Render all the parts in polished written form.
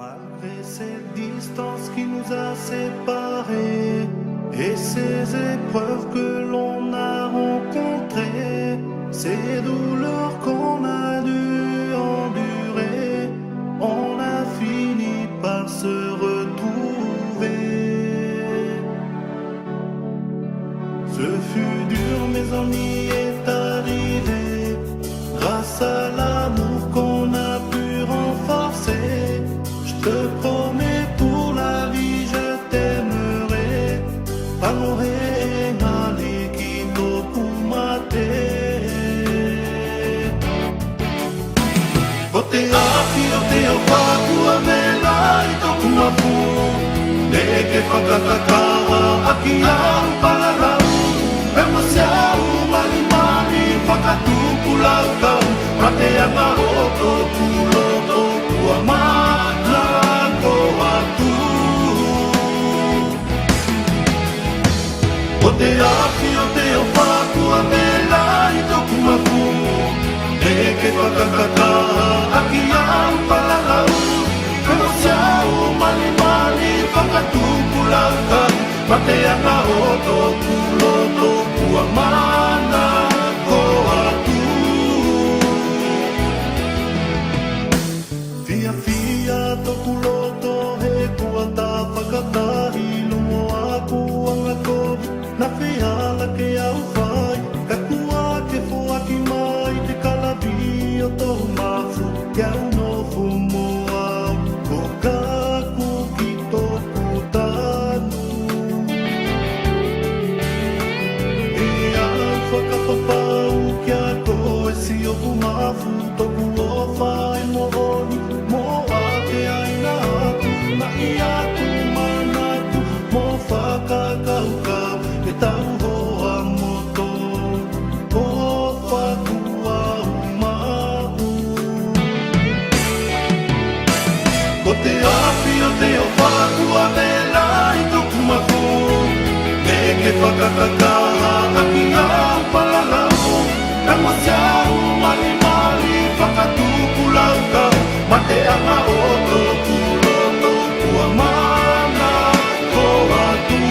Malgré cette distance qui nous a séparés et ces épreuves que l'on a rencontrées, ces douleurs qu'on a dû endurer, on a fini par se retrouver. Ce fut dur mais on y est arrivé, grâce à l'amour qu'on a pu renforcer. Je te promets pour la vie je t'aimerai, amore ngali kitoko mate. O te ahi o te whakua me lai toku mapu, ne ke whakakakaha aki au paralau, e masiau mali mali whakatupu lau kau, mate anga o toku loto kua mana ko atu. O te ahi o te whakua me lai toku mapu, e ke whakakakaha aki au paralau, e masiau mali mali whakatupu lau kau, mate anga o toku loto kua mana ko atu. Fia fia toku loto he kua ta whakatahi lungo aku anga kovu, na whiala ke au whai, ka kua ke whuaki mai te kalabi o tohu mafu, kia unofu mo au, ko kaku ki toku tanu. E au whakapapau kia koe si oku mafu, toku o whai mo oni, mo ake aina aku, na i aku manaku, mo whakakaukau, e tau hoa moto, o whakua umau. Ko te api o te o whakua me lai toku mafu, me ke whakakakaha aki au paralau, e masiau mali mali whakatupu lau kau, mate anga o toku loto kua mana ko atu.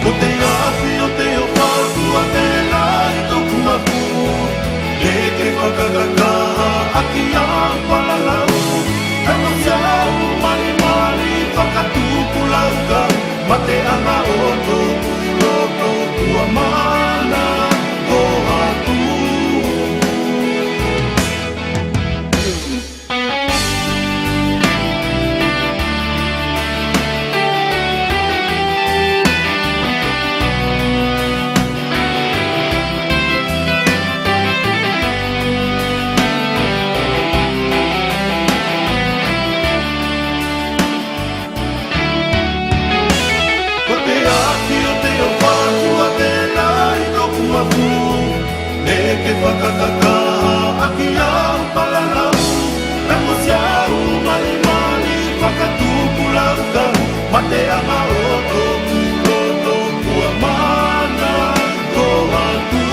Ko te api o te o whakua me lai toku mafu, e ke whakakakaha aki au paralau, e masiau mali mali whakatupu lau kau, mate anga o toku loto kua mana ko atu. Ko te ahi o te o whakua me lai toku mafu, e ke whakakakaha aki au paralau, e masiau mali mali whakatupu lau kau, mate anga o toku loto kua mana ko atu.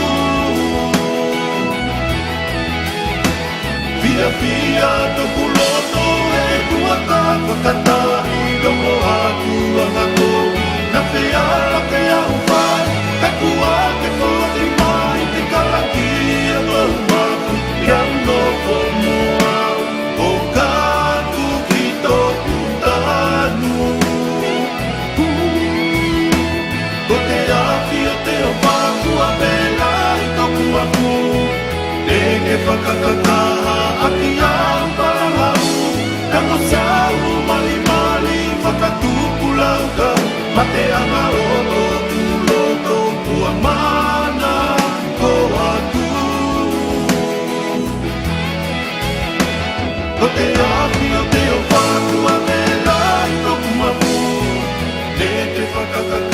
Fia fia toku loto e kua ka whakatahi loko aku anga kovi, na whiala ke au whai, ka kua ke whoti mai te kalaki a tau mafu, i ando ko mo au, o kaku ki toku tanu. Ko te ahi o te o whakua me lai toku mafu, e ke whakakakaha aki au paralau, e masiau mali mali whakatupu lau kau, mate anga o toku loto kua mana ko atu. Ko te ahi o te o whakua me lai toku mafu, e te whakakakaha